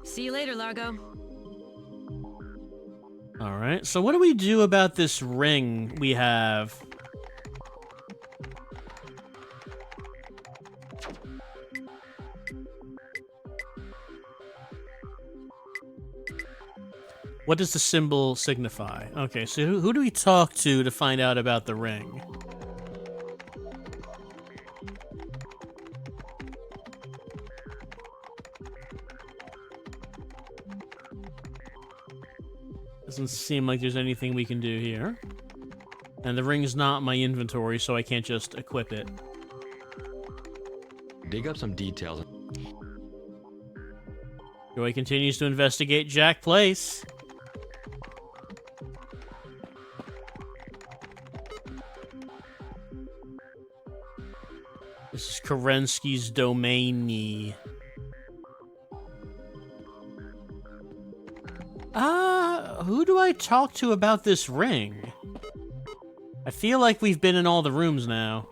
See you later, Largo. Alright, so what do we do about this ring we have? What does the symbol signify? Okay, so who do we talk to find out about the ring? Doesn't seem like there's anything we can do here. And the ring's not in my inventory, so I can't just equip it. Dig up some details. Joy continues to investigate Jack Place. This is Kerensky's domain. Who do I talk to about this ring? I feel like we've been in all the rooms now.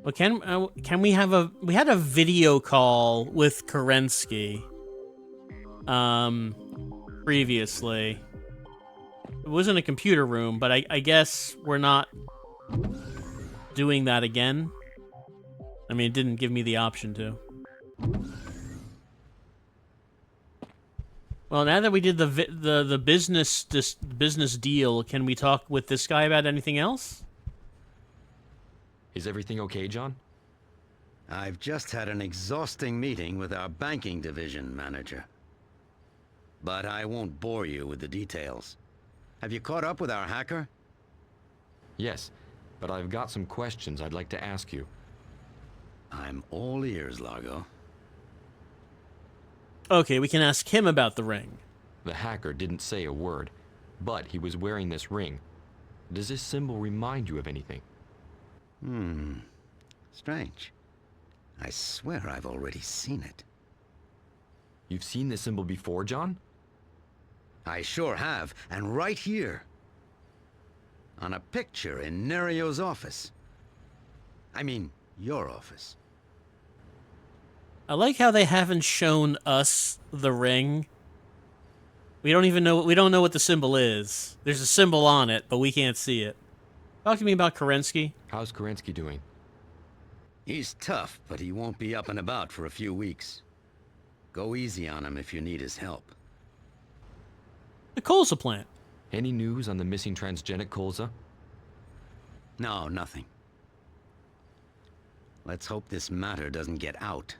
Well, can we have a... We had a video call with Kerensky. Previously. It wasn't a computer room, but I guess we're not doing that again. I mean, it didn't give me the option to. Well, now that we did the business deal, can we talk with this guy about anything else? Is everything okay, John? I've just had an exhausting meeting with our banking division manager. But I won't bore you with the details. Have you caught up with our hacker? Yes, but I've got some questions I'd like to ask you. I'm all ears, Largo. Okay, we can ask him about the ring. The hacker didn't say a word, but he was wearing this ring. Does this symbol remind you of anything? Strange. I swear I've already seen it. You've seen this symbol before, John? I sure have, and right here. On a picture in Nerio's office. I mean, your office. I like how they haven't shown us the ring. We don't know what the symbol is. There's a symbol on it, but we can't see it. Talk to me about Kerensky. How's Kerensky doing? He's tough, but he won't be up and about for a few weeks. Go easy on him if you need his help. The colza plant. Any news on the missing transgenic colza? No, nothing. Let's hope this matter doesn't get out.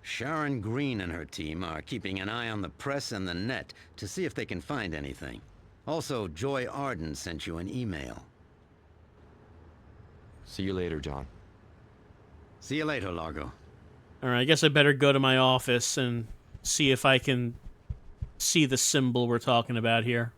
Sharon Green and her team are keeping an eye on the press and the net to see if they can find anything. Also, Joy Arden sent you an email. See you later, John. See you later, Largo. Alright, I guess I better go to my office and see if I can see the symbol we're talking about here.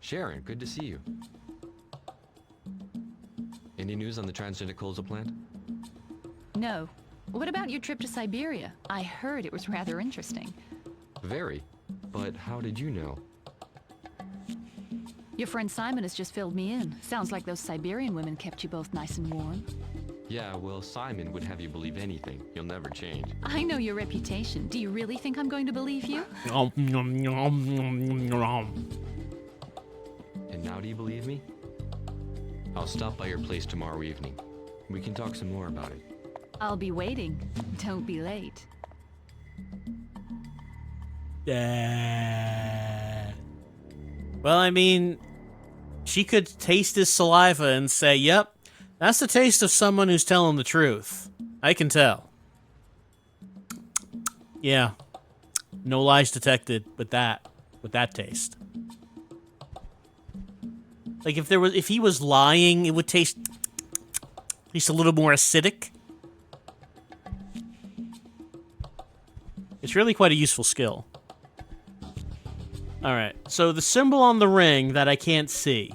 Sharon, good to see you. Any news on the transgenic colza plant? No. What about your trip to Siberia? I heard it was rather interesting. Very. But how did you know? Your friend Simon has just filled me in. Sounds like those Siberian women kept you both nice and warm. Yeah, well, Simon would have you believe anything. You'll never change. I know your reputation. Do you really think I'm going to believe you? And now do you believe me? I'll stop by your place tomorrow evening. We can talk some more about it. I'll be waiting. Don't be late. Well, I mean, she could taste his saliva and say, yep, that's the taste of someone who's telling the truth. I can tell. Yeah. No lies detected with that taste. Like if he was lying, it would taste at least a little more acidic. It's really quite a useful skill. Alright, so the symbol on the ring that I can't see.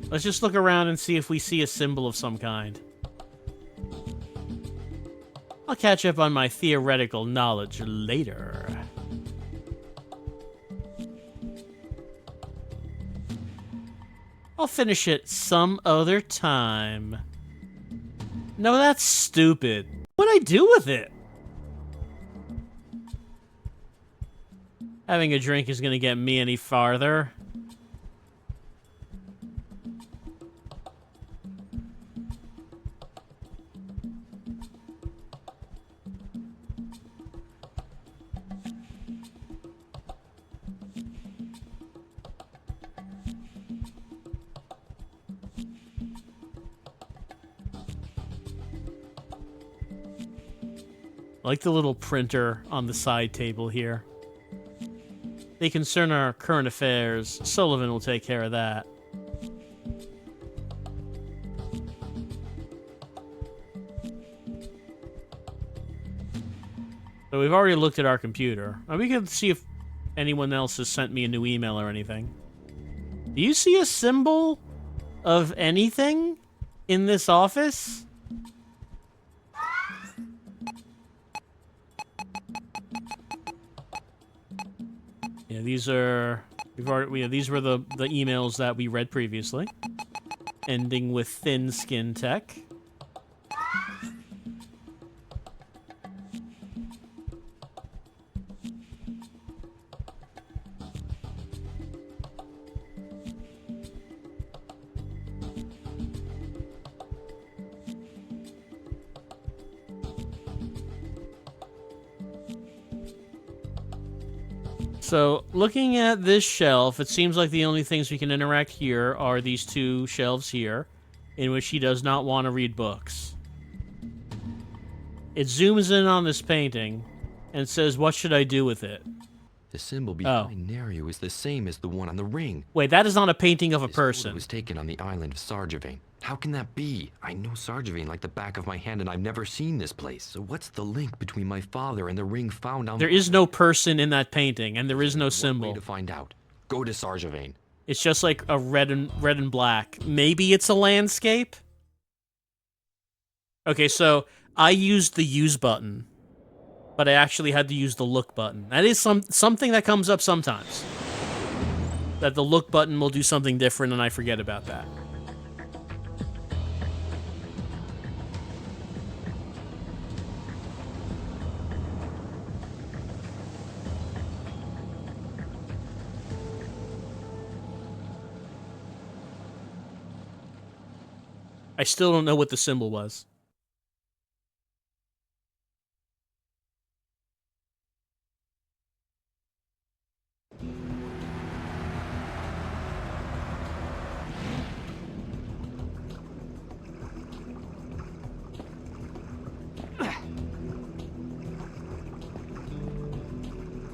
Let's just look around and see if we see a symbol of some kind. I'll catch up on my theoretical knowledge later. I'll finish it some other time. No, that's stupid. What'd I do with it? Having a drink is gonna get me any farther. I like the little printer on the side table here. They concern our current affairs. Sullivan will take care of that. So we've already looked at our computer. We can see if anyone else has sent me a new email or anything. Do you see a symbol of anything in this office? Yeah, these are these were the emails that we read previously, ending with Thin Skin Tech. So, looking at this shelf, it seems like the only things we can interact here are these two shelves here, in which he does not want to read books. It zooms in on this painting, and says, what should I do with it? The symbol behind Nerio is the same as the one on the ring. Wait, that is not a painting of a This person. photo was taken on the island of Sarjevane. How can that be? I know Sarjevane like the back of my hand, and I've never seen this place. So what's the link between my father and the ring found on There is no person in that painting, and there is no symbol. Way to find out. Go to Sarjevane. It's just like a red and black. Maybe it's a landscape? Okay, so I used the use button, but I actually had to use the look button. That is something that comes up sometimes. That the look button will do something different, and I forget about that. I still don't know what the symbol was.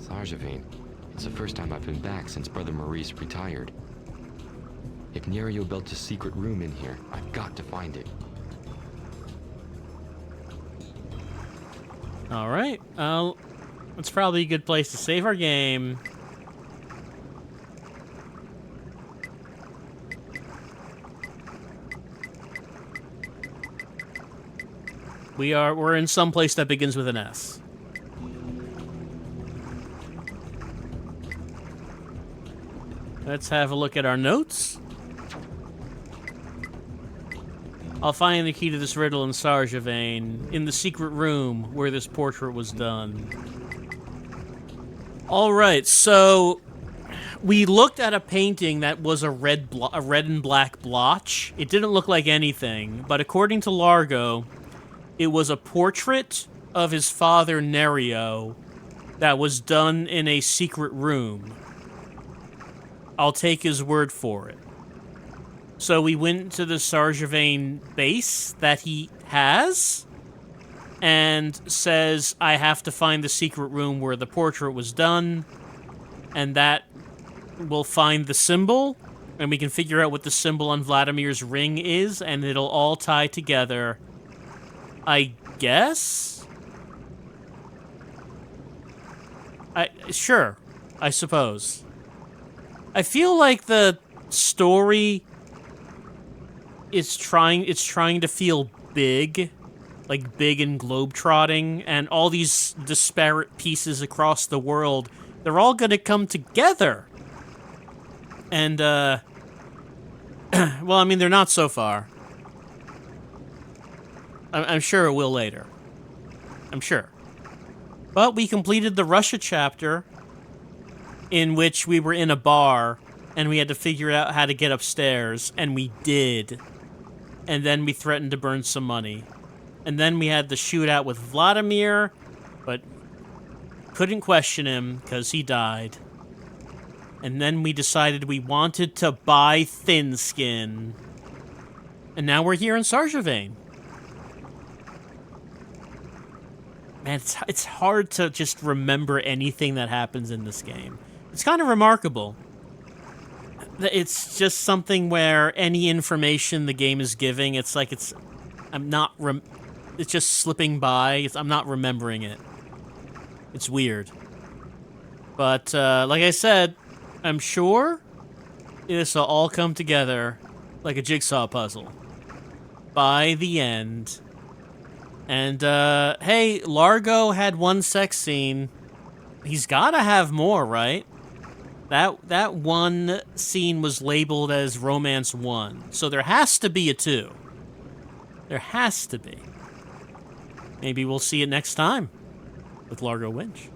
Sarjevane. It's the first time I've been back since Brother Maurice retired. If Nerio built a secret room in here, I've got to find it. All right. That's probably a good place to save our game. We're in some place that begins with an S. Let's have a look at our notes. I'll find the key to this riddle in Sarjevane, in the secret room where this portrait was done. Alright, so we looked at a painting that was a red and black blotch. It didn't look like anything, but according to Largo, it was a portrait of his father, Nerio, that was done in a secret room. I'll take his word for it. So we went to the Sarjevane base that he has, and says, I have to find the secret room where the portrait was done, and that will find the symbol, and we can figure out what the symbol on Vladimir's ring is, and it'll all tie together, I guess? Sure, I suppose. I feel like the story is trying to feel big, like big and globetrotting, and all these disparate pieces across the world, they're all gonna come together. And, well, I mean, they're not so far. I'm sure it will later. I'm sure. But we completed the Russia chapter, in which we were in a bar, and we had to figure out how to get upstairs, and we did. And then we threatened to burn some money. And then we had the shootout with Vladimir, but couldn't question him, because he died. And then we decided we wanted to buy Thin Skin. And now we're here in Sarjevane. Man, it's hard to just remember anything that happens in this game. It's kind of remarkable. It's just something where any information the game is giving, it's like it's just slipping by. I'm not remembering it. It's weird. But, like I said, I'm sure this will all come together like a jigsaw puzzle by the end. And, hey, Largo had one sex scene. He's gotta have more, right? That one scene was labeled as Romance 1, so there has to be a 2. There has to be. Maybe we'll see it next time with Largo Winch.